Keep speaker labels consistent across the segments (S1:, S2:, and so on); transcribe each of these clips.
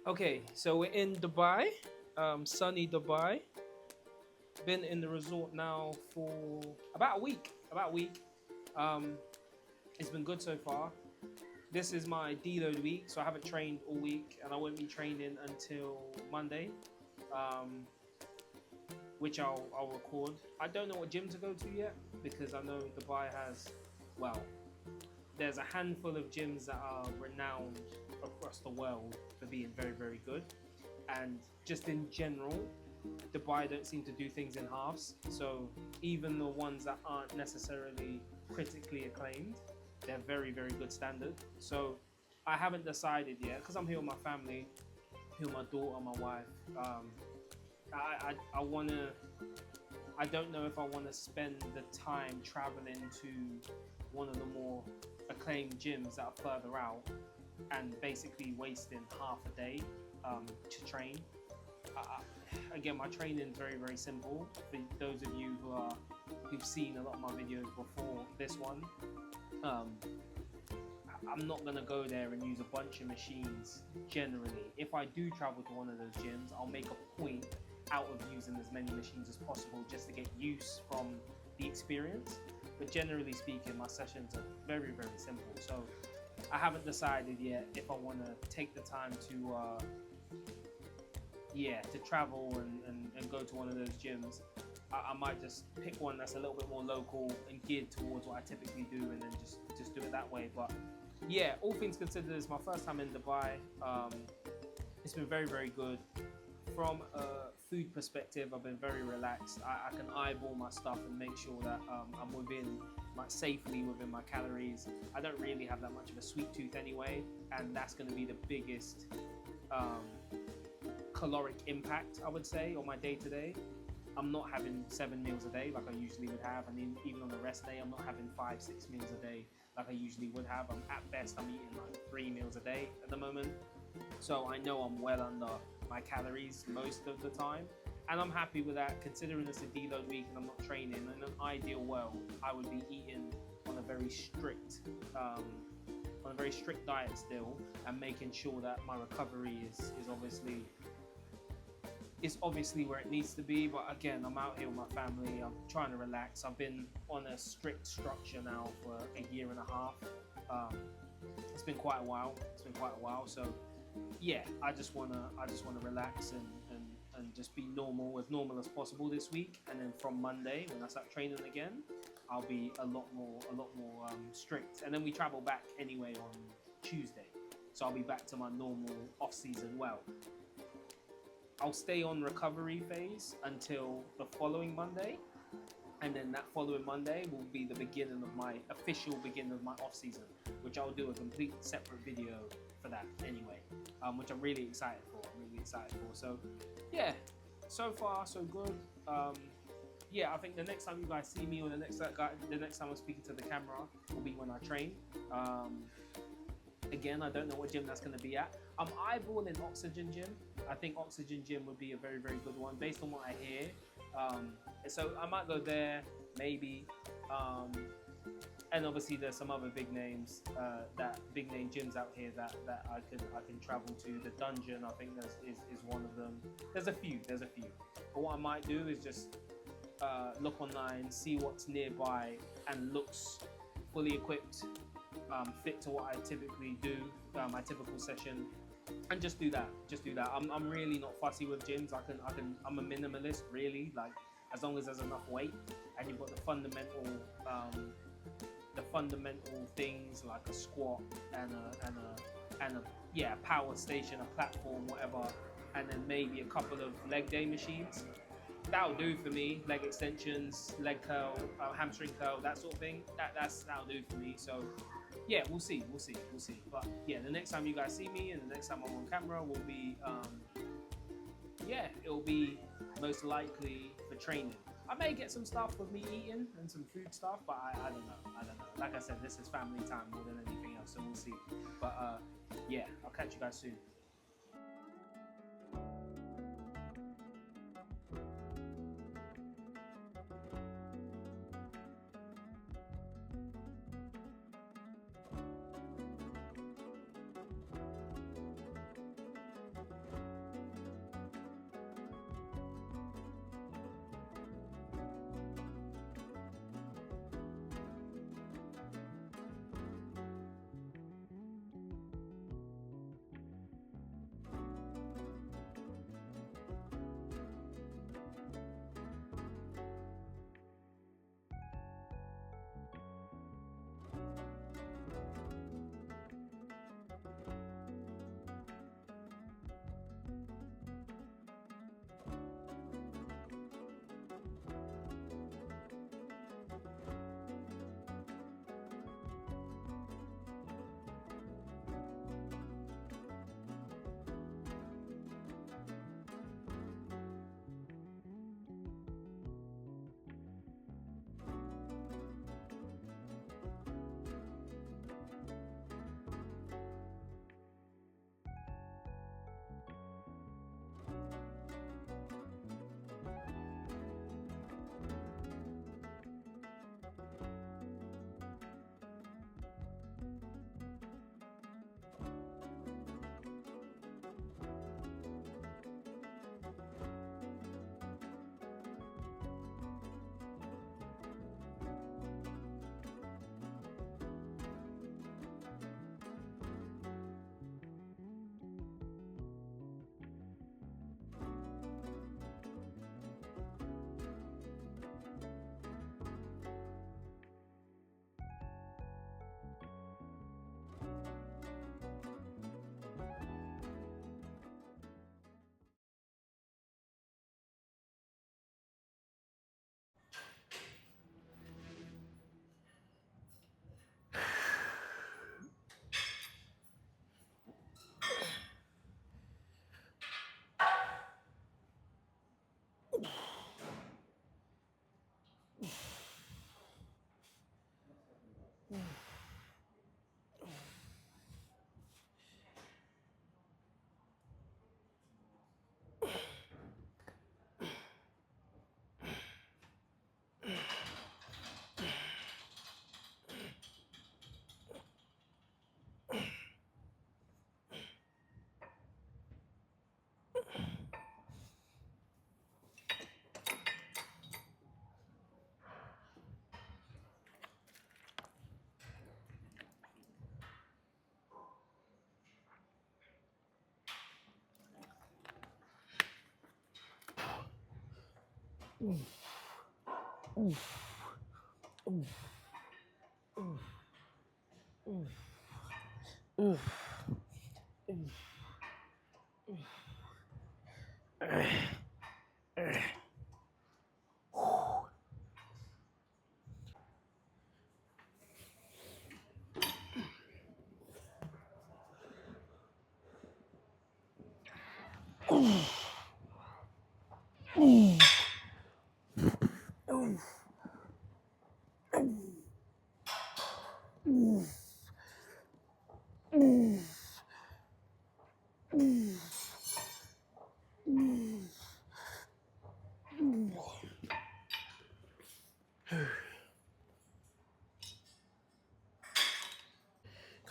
S1: Okay, so we're in Dubai, sunny Dubai. Been in the resort now for about a week. About a week. Um, it's been good so far. This is my deload week, so I haven't trained all week, and I won't be training until Monday, um, which I'll record. I don't know what gym to go to yet because I know Dubai has, well, there's a handful of gyms that are renowned across the world for being very, very good. And just in general, Dubai don't seem to do things in halves. So even the ones that aren't necessarily critically acclaimed, they're very, very good standard. So I haven't decided yet because I'm here with my family, here with my daughter, my wife. I want to. I don't know if I want to spend the time traveling to one of the more acclaimed gyms that are further out and basically wasting half a day to train. I, Again, my training is very, very simple. For those of you who've seen a lot of my videos before this one, um, I'm not gonna go there and use a bunch of machines. Generally, if I do travel to one of those gyms, I'll make a point out of using as many machines as possible just to get use from the experience. But generally speaking, my sessions are very, very simple. So I haven't decided yet if I want to take the time to to travel and go to one of those gyms. I might just pick one that's a little bit more local and geared towards what I typically do, and then just do it that way. But yeah, all things considered, it's my first time in Dubai. It's been very, very good. From a food perspective, I've been very relaxed. I can eyeball my stuff and make sure that I'm within, like, safely within my calories. I don't really have that much of a sweet tooth anyway, and that's going to be the biggest um, caloric impact, I would say, on my day to day. I'm not having 7 meals a day like I usually would have, and even on a rest day, I'm not having 5, 6 meals a day like I usually would have. At best, I'm eating like 3 meals a day at the moment, so I know I'm well under my calories most of the time, and I'm happy with that. Considering it's a deload week and I'm not training, in an ideal world, I would be eating on a very strict um, diet still, and making sure that my recovery is obviously where it needs to be. But again, I'm out here with my family. I'm trying to relax. I've been on a strict structure now for a year and a half. Um, it's been quite a while. So yeah, I just wanna relax and just be normal as possible this week. And then from Monday, when I start training again, I'll be a lot more strict. And then we travel back anyway on Tuesday, so I'll be back to my normal off season. Well, I'll stay on recovery phase until the following Monday, and then that following Monday will be the beginning of my official beginning of my off season, which I'll do a complete separate video for that anyway, which I'm really excited for. So yeah, so far so good. Yeah, I think the next time you guys see me, or the next time I'm speaking to the camera, will be when I train. Again, I don't know what gym that's going to be at. I'm eyeballing Oxygen Gym. I think Oxygen Gym would be a very, very good one based on what I hear. Um, so I might go there, maybe. Um, and obviously, there's some other big names, that big name gyms out here that I can travel to. The Dungeon, I think, is one of them. There's a few. But what I might do is just look online, see what's nearby, and looks fully equipped, fit to what I typically do, my typical session, and just do that. I'm really not fussy with gyms. I'm a minimalist, really. Like, as long as there's enough weight and you've got um, the fundamental things like a squat and a yeah, power station, a platform, whatever, and then maybe a couple of leg day machines. That'll do for me. Leg extensions, leg curl, hamstring curl, that sort of thing. That'll do for me. So yeah, we'll see. But yeah, the next time you guys see me and the next time I'm on camera will be yeah, it'll be most likely for training. I may get some stuff with me eating and some food stuff, but I don't know. Like I said, this is family time more than anything else, so we'll see. But yeah, I'll catch you guys soon.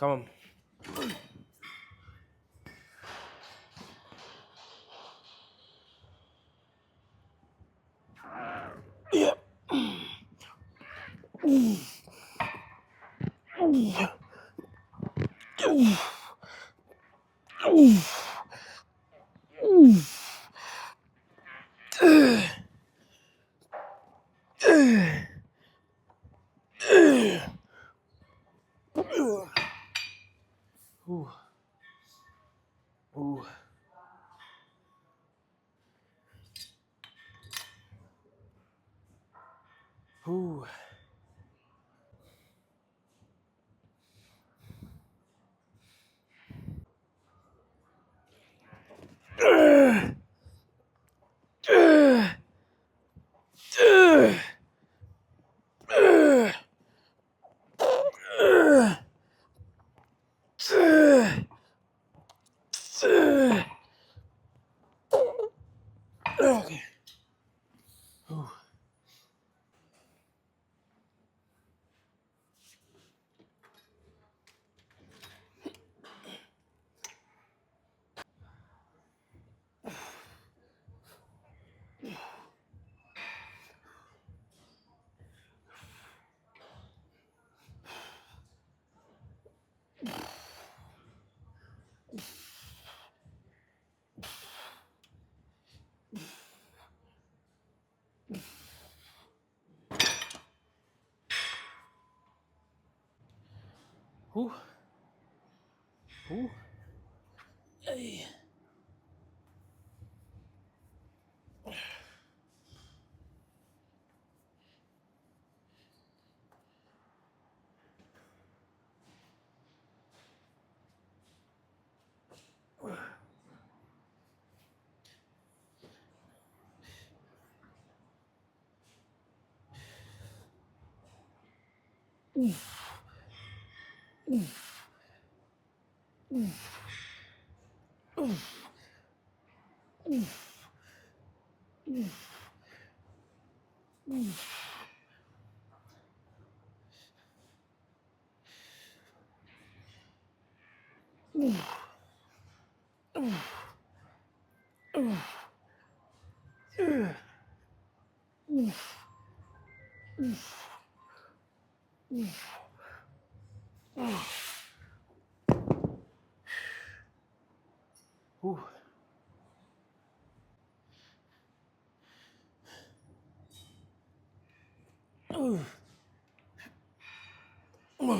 S2: Come on. Yeah. Ooh. Ooh. Ooh. Okay. Ooh. Ooh. Ooh. Hey. Ooh. Ooh. Ooh. Ooh. Ooh. Ooh. Ooh. Ooh.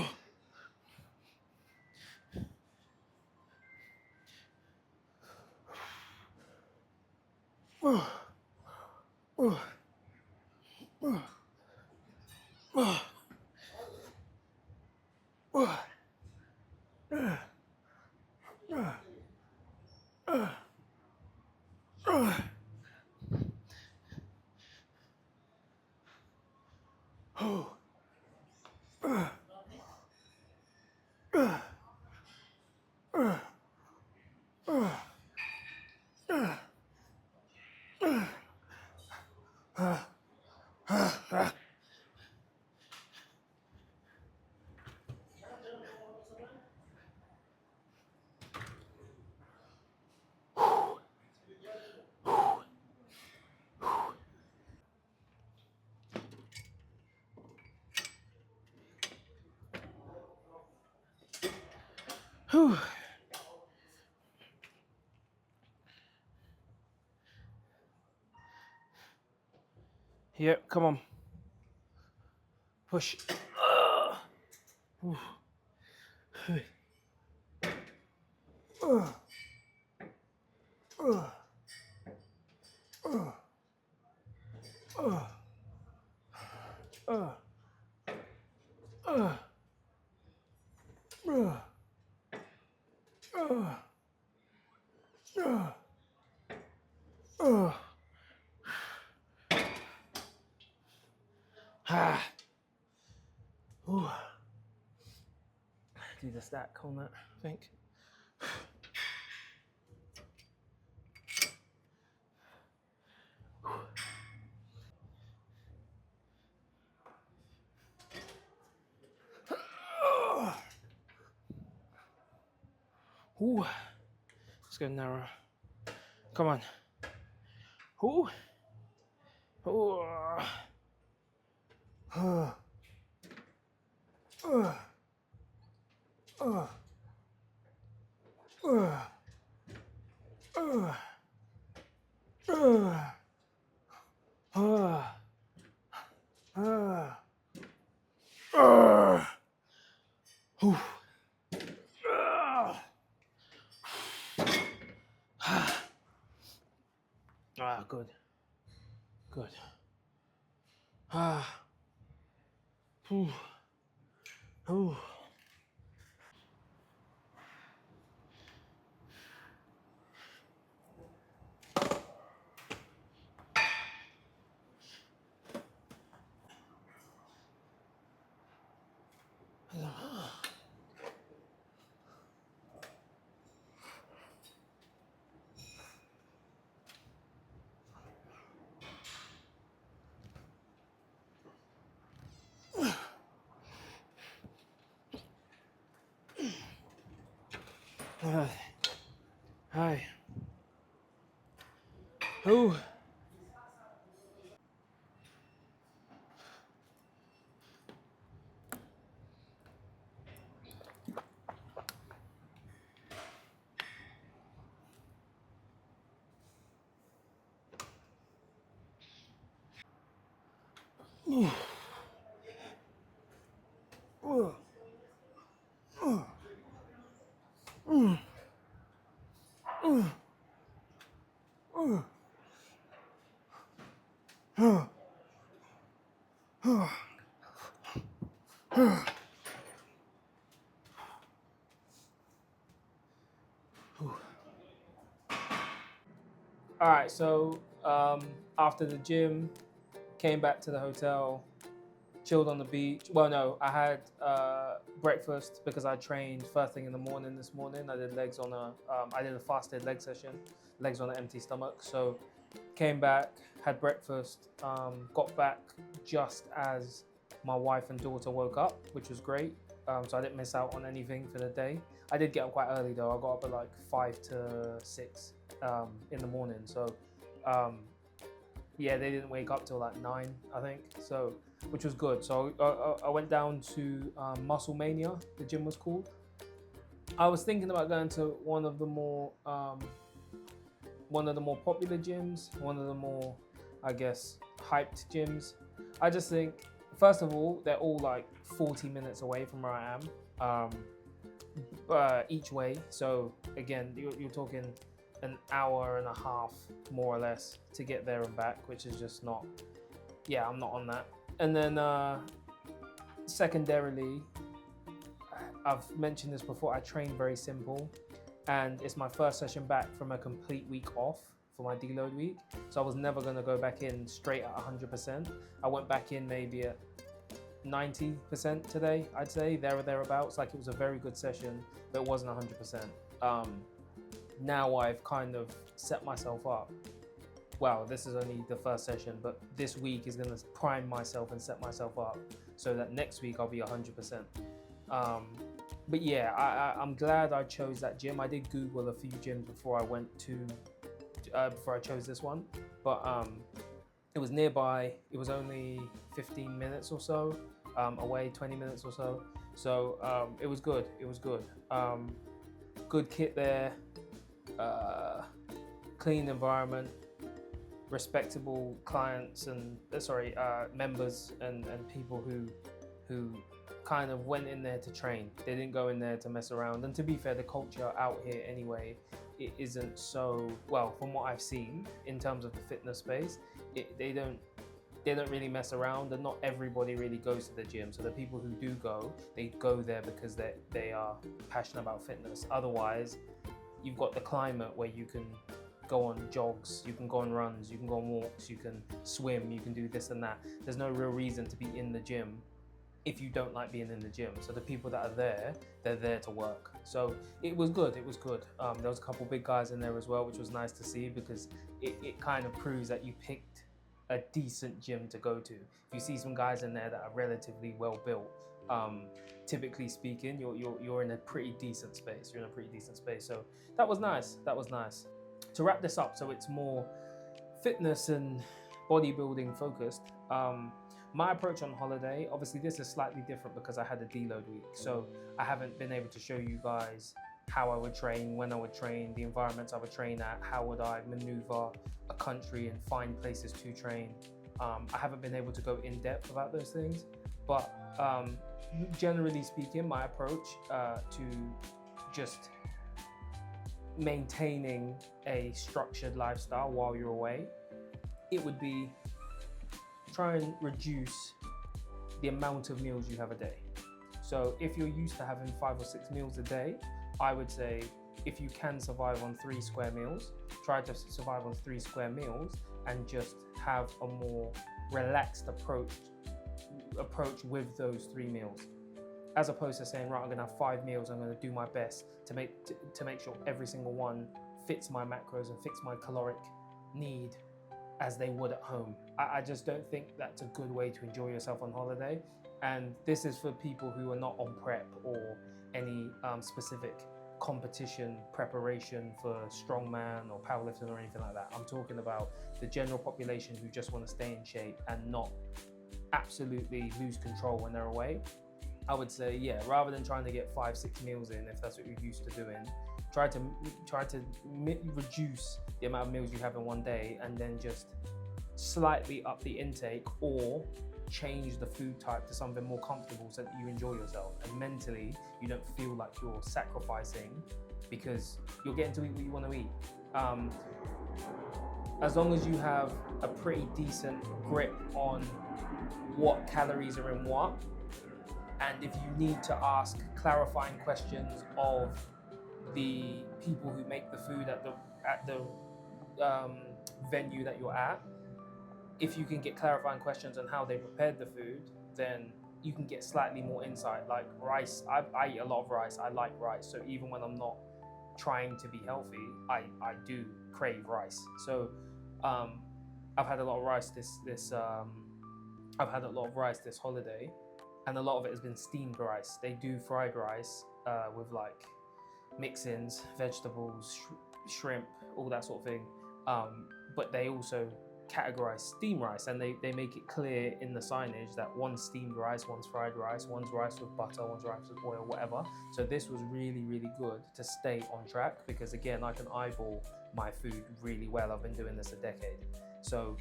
S2: Whew. Yep, come on. Push. Ooh. Ah. Ooh. Need a stack on that, I think. Ooh. Let's go narrow. Come on. Ooh. Ooh. Ooh. Ah, good. Good. Ah. Ooh. Ooh. Hi. Ooh. Ooh. Ooh. Ooh. Ooh. Ooh. Ooh. Ooh. Ooh. Ooh. All right, so after the gym, came back to the hotel, chilled on the beach. Well, no, I had breakfast because I trained first thing in the morning this morning. I did legs on I did a fasted leg session, legs on an empty stomach. So came back, had breakfast, got back just as my wife and daughter woke up, which was great. So I didn't miss out on anything for the day. I did get up quite early though. I got up at like 5 to 6 in the morning. So yeah, they didn't wake up till like 9, I think. So, which was good. So I went down to Muscle Mania, the gym was called. I was thinking about going to one of the more popular gyms, one of the more, I guess, hyped gyms. I just think, first of all, they're all like 40 minutes away from where I am, each way. So again, you're talking an hour and a half, more or less, to get there and back, which is just not, yeah, I'm not on that. And then secondarily, I've mentioned this before, I train very simple, and it's my first session back from a complete week off for my deload week. So I was never gonna go back in straight at 100%. I went back in maybe at 90% today, I'd say, there or thereabouts. Like, it was a very good session, but it wasn't 100%. Now I've kind of set myself up. Well, this is only the first session, but this week is gonna prime myself and set myself up so that next week I'll be 100%. But yeah, I'm glad I chose that gym. I did Google a few gyms before I went to, before I chose this one, but it was nearby. It was only 15 minutes or so away, 20 minutes or so. So it was good. It was good. Good kit there. Clean environment, respectable clients and members and people who kind of went in there to train. They didn't go in there to mess around. And to be fair, the culture out here anyway, it isn't so, well, from what I've seen in terms of the fitness space, they don't really mess around, and not everybody really goes to the gym. So the people who do go, they go there because they are passionate about fitness. Otherwise, you've got the climate where you can go on jogs, you can go on runs, you can go on walks, you can swim, you can do this and that. There's no real reason to be in the gym if you don't like being in the gym. So the people that are there, they're there to work. So it was good, it was good. There was a couple big guys in there as well, which was nice to see, because it kind of proves that you picked a decent gym to go to. If you see some guys in there that are relatively well built, typically speaking, you're in a pretty decent space. You're in a pretty decent space. So that was nice. That was nice. To wrap this up, so it's more fitness and bodybuilding focused. My approach on holiday, obviously this is slightly different because I had a deload week. So I haven't been able to show you guys how I would train, when I would train, the environments I would train at, how would I maneuver a country and find places to train. I haven't been able to go in depth about those things, but generally speaking, my approach to just maintaining a structured lifestyle while you're away, it would be try and reduce the amount of meals you have a day. So if you're used to having 5 or 6 meals a day, I would say if you can survive on 3 square meals, try to survive on 3 square meals and just have a more relaxed approach with those 3 meals, as opposed to saying, right, I'm gonna have 5 meals, I'm gonna do my best to make sure every single one fits my macros and fits my caloric need as they would at home. I just don't think that's a good way to enjoy yourself on holiday. And this is for people who are not on prep or any specific competition preparation for strongman or powerlifting or anything like that. I'm talking about the general population who just want to stay in shape and not absolutely lose control when they're away. I would say, yeah, rather than trying to get 5-6 meals in, if that's what you're used to doing, try to reduce the amount of meals you have in one day, and then just slightly up the intake or change the food type to something more comfortable so that you enjoy yourself and mentally you don't feel like you're sacrificing, because you're getting to eat what you want to eat. As long as you have a pretty decent grip on what calories are in what, and if you need to ask clarifying questions of the people who make the food at the venue that you're at, if you can get clarifying questions on how they prepared the food, then you can get slightly more insight. Like rice, I eat a lot of rice. I like rice. So even when I'm not trying to be healthy, I do crave rice. So I've had a lot of rice I've had a lot of rice this holiday, and a lot of it has been steamed rice. They do fried rice with like mix-ins, vegetables, shrimp, all that sort of thing. But they also categorize steamed rice, and they make it clear in the signage that one's steamed rice, one's fried rice, one's rice with butter, one's rice with oil, whatever. So this was really, really good to stay on track, because again, I can eyeball my food really well. I've been doing this a decade. So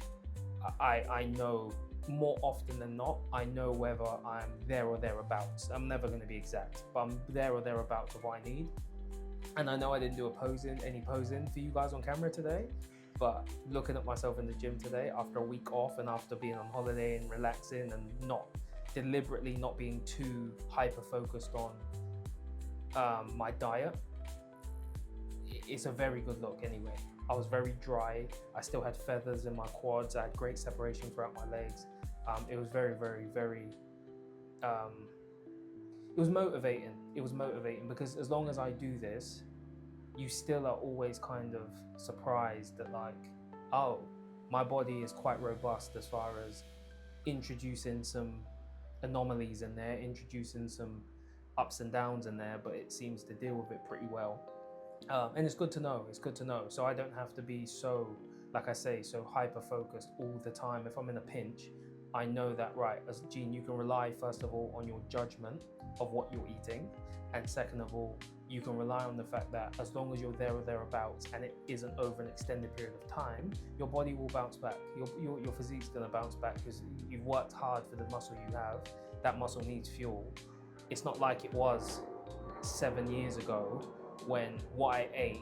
S2: I know more often than not, I know whether I'm there or thereabouts. I'm never going to be exact, but I'm there or thereabouts of what I need. And I know I didn't do any posing for you guys on camera today, but looking at myself in the gym today after a week off and after being on holiday and relaxing and not deliberately not being too hyper focused on my diet, it's a very good look anyway. I was very dry. I still had feathers in my quads. I had great separation throughout my legs. It was very, very, very, it was motivating. It was motivating because as long as I do this, you still are always kind of surprised that like, oh, my body is quite robust as far as introducing some anomalies in there, introducing some ups and downs in there, but it seems to deal with it pretty well. And it's good to know. It's good to know. So I don't have to be so, like I say, so hyper focused all the time. If I'm in a pinch, I know that, right, as Gene, you can rely first of all on your judgment of what you're eating, and second of all, you can rely on the fact that as long as you're there or thereabouts and it isn't over an extended period of time, your body will bounce back. Your physique's gonna bounce back because you've worked hard for the muscle you have. That muscle needs fuel. It's not like it was 7 years ago when what I ate,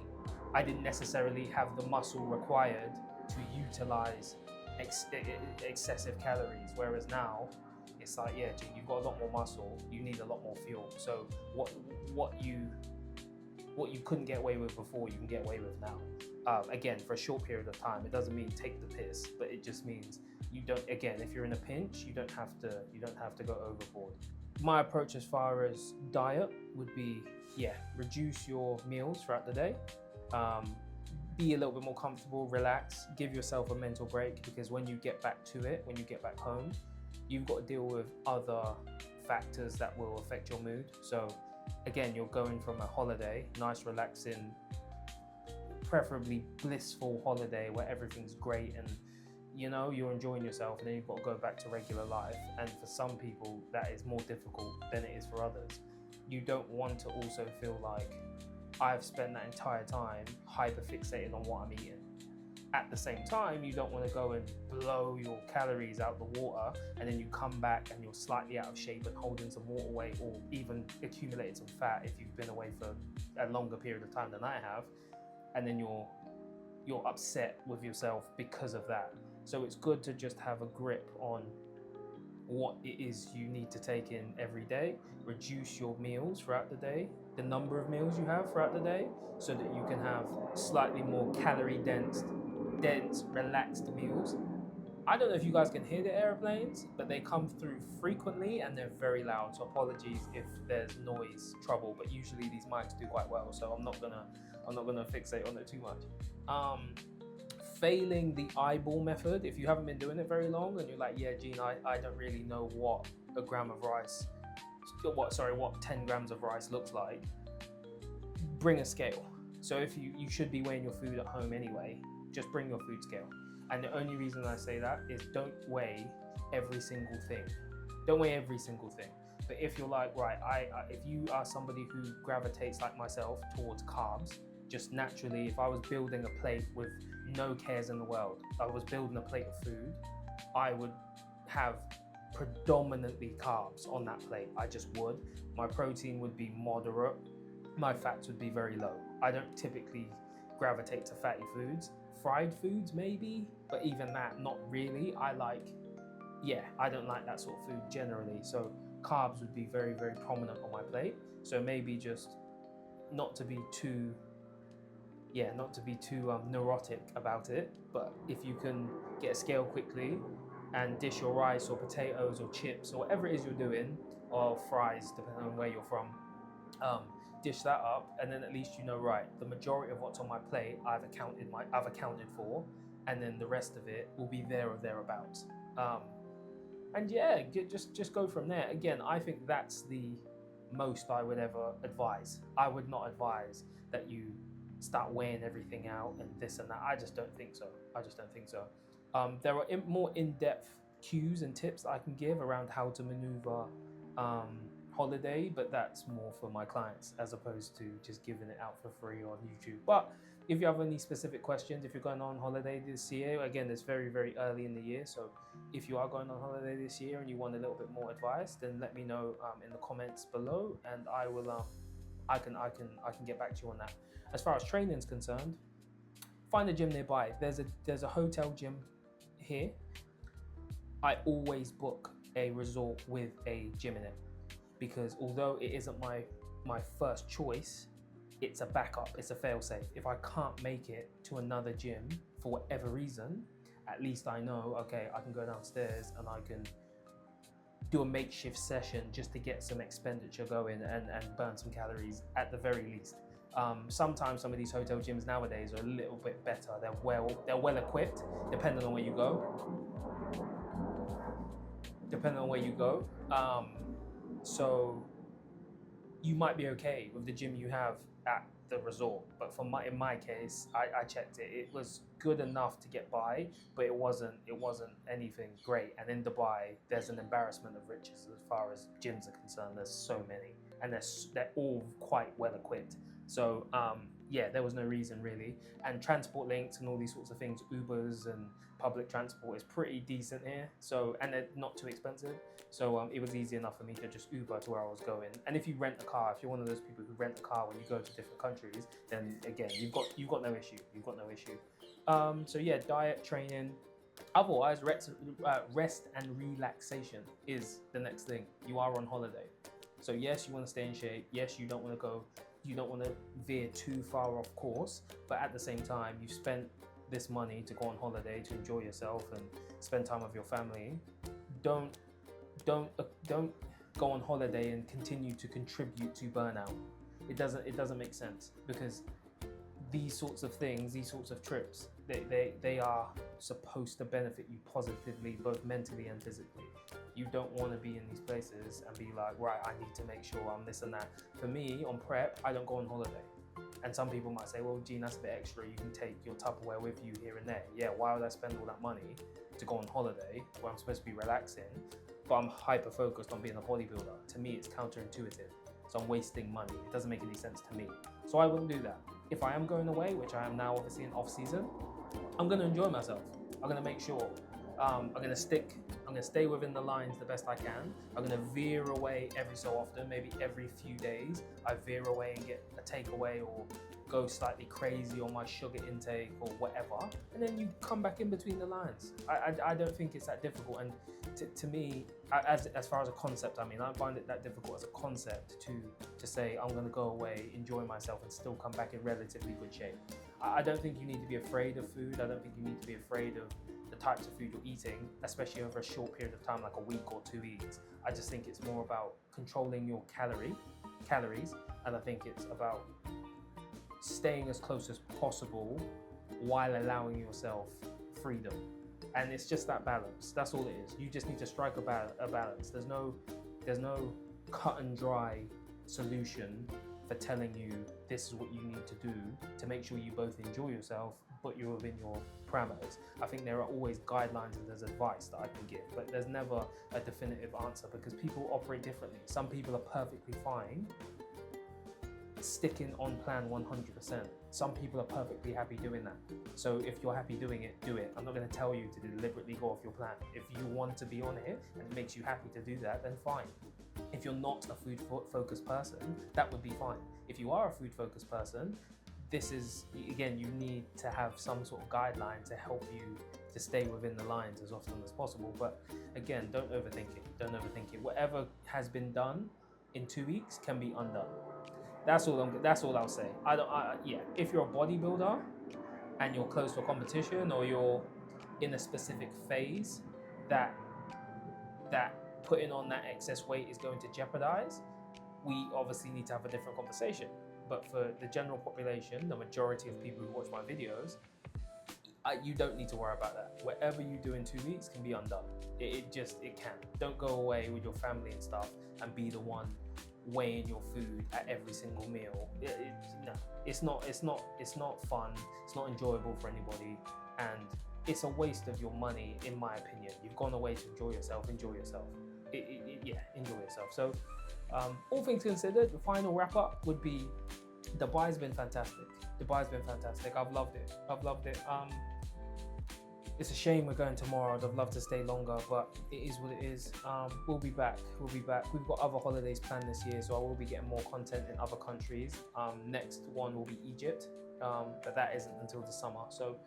S2: I didn't necessarily have the muscle required to utilize excessive calories. Whereas now, it's like, yeah, Gene, you've got a lot more muscle, you need a lot more fuel. So what you couldn't get away with before, you can get away with now. Again, for a short period of time. It doesn't mean take the piss, but it just means you don't. Again, if you're in a pinch, you don't have to go overboard. My approach as far as diet would be, yeah, reduce your meals throughout the day. Be a little bit more comfortable, relax, give yourself a mental break, because when you get back to it, when you get back home, you've got to deal with other factors that will affect your mood. So again, you're going from a holiday, nice, relaxing, preferably blissful holiday where everything's great and you know you're enjoying yourself, and then you've got to go back to regular life. And for some people that is more difficult than it is for others. You don't want to also feel like I've spent that entire time hyper fixated on what I'm eating. At the same time, you don't want to go and blow your calories out the water and then you come back and you're slightly out of shape and holding some water weight, or even accumulated some fat if you've been away for a longer period of time than I have, and then you're upset with yourself because of that. So it's good to just have a grip on what it is you need to take in every day. Reduce your meals throughout the day, the number of meals you have throughout the day, so that you can have slightly more calorie dense, relaxed meals. I don't know if you guys can hear the airplanes, but they come through frequently and they're very loud. So apologies if there's noise trouble, but usually these mics do quite well. So I'm not gonna fixate on it too much. Failing the eyeball method, if you haven't been doing it very long and you're like, yeah, Gene, I don't really know what a gram of rice, what 10 grams of rice looks like, bring a scale. So if you should be weighing your food at home anyway, just bring your food scale. And the only reason I say that is don't weigh every single thing. Don't weigh every single thing. But if you're like, right, if you are somebody who gravitates like myself towards carbs, just naturally, if I was building a plate with no cares in the world, I was building a plate of food, I would have predominantly carbs on that plate. I just would. My protein would be moderate. My fats would be very low. I don't typically gravitate to fatty foods. Fried foods maybe, but even that, not really. I don't like that sort of food generally. So carbs would be very, very prominent on my plate. So maybe just not to be too neurotic about it. But if you can get a scale quickly, and dish your rice or potatoes or chips or whatever it is you're doing, or fries, depending on where you're from. Dish that up, and then at least you know, right, the majority of what's on my plate I've accounted for, and then the rest of it will be there or thereabouts. And yeah, just go from there. Again, I think that's the most I would ever advise. I would not advise that you start weighing everything out and this and that. I just don't think so. There are more in-depth cues and tips that I can give around how to maneuver holiday, but that's more for my clients as opposed to just giving it out for free on YouTube. But if you have any specific questions, if you're going on holiday this year, again, it's very, very early in the year. So if you are going on holiday this year and you want a little bit more advice, then let me know in the comments below, and I will I can get back to you on that. As far as training is concerned, find a gym nearby. There's a hotel gym here. I always book a resort with a gym in it, because although it isn't my first choice, it's a backup, it's a fail-safe. If I can't make it to another gym for whatever reason, at least I know, okay, I can go downstairs and I can do a makeshift session just to get some expenditure going and burn some calories at the very least. Sometimes some of these hotel gyms nowadays are a little bit better. They're well equipped, depending on where you go. So you might be okay with the gym you have at the resort, but in my case, I checked it. It was good enough to get by, but it wasn't anything great. And in Dubai, there's an embarrassment of riches as far as gyms are concerned. There's so many, and they're all quite well equipped. So yeah, there was no reason really. And transport links and all these sorts of things, Ubers and public transport is pretty decent here. So, and they're not too expensive. So it was easy enough for me to just Uber to where I was going. And if you rent a car, if you're one of those people who rent a car when you go to different countries, then again, you've got no issue. So yeah, diet, training. Otherwise, rest and relaxation is the next thing. You are on holiday. So yes, you want to stay in shape. Yes, you don't want to veer too far off course, but at the same time, you've spent this money to go on holiday, to enjoy yourself and spend time with your family. Don't go on holiday and continue to contribute to burnout. It doesn't make sense, because these sorts of things, these sorts of trips, they are supposed to benefit you positively, both mentally and physically. You don't want to be in these places and be like, right, I need to make sure I'm this and that. For me, on prep, I don't go on holiday. And some people might say, well, Gene, that's a bit extra. You can take your Tupperware with you here and there. Yeah, why would I spend all that money to go on holiday where I'm supposed to be relaxing, but I'm hyper focused on being a bodybuilder? To me, it's counterintuitive. So I'm wasting money. It doesn't make any sense to me. So I wouldn't do that. If I am going away, which I am now obviously in off season, I'm going to enjoy myself. I'm going to make sure I'm going to stay within the lines the best I can. I'm going to veer away every so often, maybe every few days. I veer away and get a takeaway or go slightly crazy on my sugar intake or whatever. And then you come back in between the lines. I don't think it's that difficult. And to me, as far as a concept, I mean, I find it that difficult as a concept to say I'm going to go away, enjoy myself and still come back in relatively good shape. I don't think you need to be afraid of food. I don't think you need to be afraid of the types of food you're eating, especially over a short period of time, like a week or 2 weeks. I just think it's more about controlling your calories, and I think it's about staying as close as possible while allowing yourself freedom. And it's just that balance. That's all it is. You just need to strike a balance. There's no cut and dry solution for telling you this is what you need to do to make sure you both enjoy yourself, but you're within your parameters. I think there are always guidelines and there's advice that I can give, but there's never a definitive answer, because people operate differently. Some people are perfectly fine sticking on plan 100%. Some people are perfectly happy doing that. So if you're happy doing it, do it. I'm not going to tell you to deliberately go off your plan. If you want to be on it and it makes you happy to do that, then fine. If you're not a food focused person, that would be fine. If you are a food focused person, this is, again, you need to have some sort of guideline to help you to stay within the lines as often as possible. But again, don't overthink it. Whatever has been done in 2 weeks can be undone. That's all I'll say. If you're a bodybuilder and you're close to a competition or you're in a specific phase, that putting on that excess weight is going to jeopardize, we obviously need to have a different conversation. But for the general population, the majority of people who watch my videos, you don't need to worry about that. Whatever you do in 2 weeks can be undone. It can. Don't go away with your family and stuff and be the one weighing your food at every single meal. No, it's not fun. It's not enjoyable for anybody, and it's a waste of your money, in my opinion. You've gone away to enjoy yourself. Enjoy yourself. Enjoy yourself. So, all things considered, the final wrap up would be Dubai's been fantastic. I've loved it. It's a shame we're going tomorrow. I'd have loved to stay longer, but it is what it is. We'll be back. We've got other holidays planned this year, so I will be getting more content in other countries. Next one will be Egypt, but that isn't until the summer. So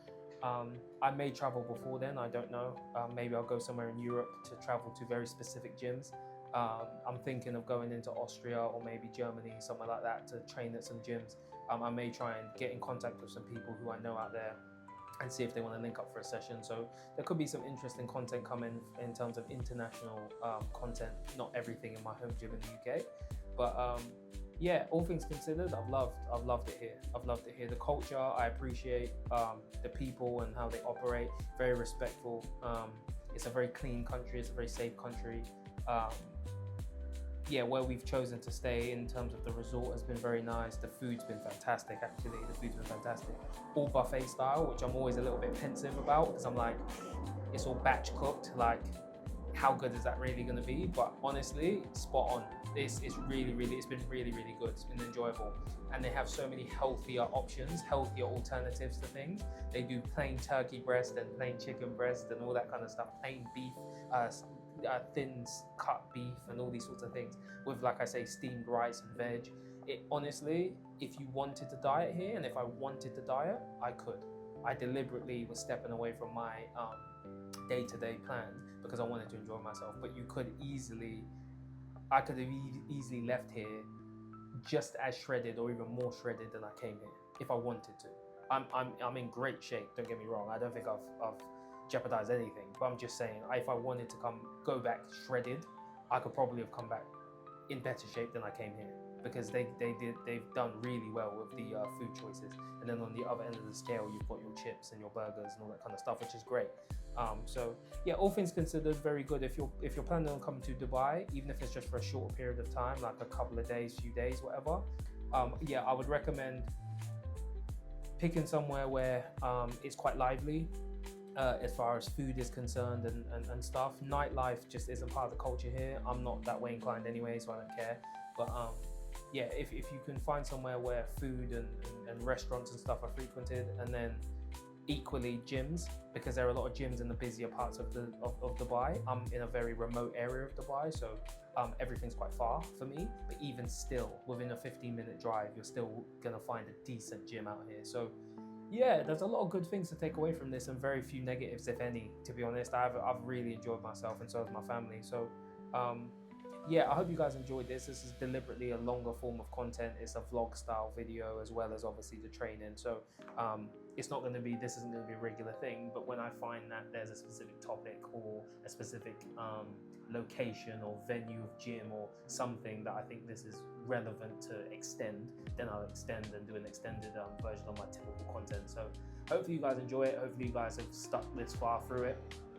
S2: I may travel before then, I don't know. Maybe I'll go somewhere in Europe to travel to very specific gyms. I'm thinking of going into Austria or maybe Germany, somewhere like that, to train at some gyms. I may try and get in contact with some people who I know out there and see if they want to link up for a session. So there could be some interesting content coming in terms of international content, not everything in my home gym in the UK. But yeah, all things considered, I've loved it here. I've loved it here. The culture, I appreciate the people and how they operate, very respectful. It's a very clean country, it's a very safe country. Yeah, where we've chosen to stay in terms of the resort has been very nice. The food's been fantastic, actually. All buffet style, which I'm always a little bit pensive about because I'm like, it's all batch cooked. Like, how good is that really going to be? But honestly, spot on. It's been really, really good. It's been enjoyable. And they have so many healthier options, healthier alternatives to things. They do plain turkey breast and plain chicken breast and all that kind of stuff, plain beef, thin cut beef and all these sorts of things with, like I say, steamed rice and veg. It honestly, if you wanted to diet here, and if I wanted to diet, I could. I deliberately was stepping away from my day-to-day plans because I wanted to enjoy myself. But I could have easily left here just as shredded or even more shredded than I came here if I wanted to. I'm in great shape, don't get me wrong. I don't think I've jeopardize anything, but I'm just saying, if I wanted to go back shredded, I could probably have come back in better shape than I came here, because they've done really well with the food choices. And then on the other end of the scale, you've got your chips and your burgers and all that kind of stuff, which is great. So yeah, all things considered, very good. If you're planning on coming to Dubai, even if it's just for a short period of time, like a couple of days, few days, whatever, yeah, I would recommend picking somewhere where it's quite lively. As far as food is concerned and stuff. Nightlife just isn't part of the culture here. I'm not that way inclined anyway, so I don't care. But yeah, if you can find somewhere where food and restaurants and stuff are frequented, and then equally gyms, because there are a lot of gyms in the busier parts of Dubai. I'm in a very remote area of Dubai, so everything's quite far for me. But even still, within a 15-minute drive, you're still gonna find a decent gym out here. So yeah, there's a lot of good things to take away from this and very few negatives, if any, to be honest. I've really enjoyed myself, and so has my family. So yeah, I hope you guys enjoyed this. This is deliberately a longer form of content. It's a vlog style video, as well as obviously the training. So this isn't going to be a regular thing, but when I find that there's a specific topic or a specific location or venue of gym or something that I think this is relevant to extend, then I'll extend and do an extended version of my typical content. So hopefully you guys enjoy it. Hopefully you guys have stuck this far through it.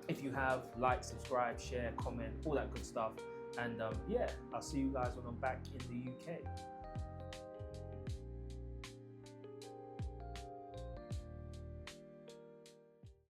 S2: If you have, like, subscribe, share, comment, all that good stuff. And yeah, I'll see you guys when I'm back in the UK.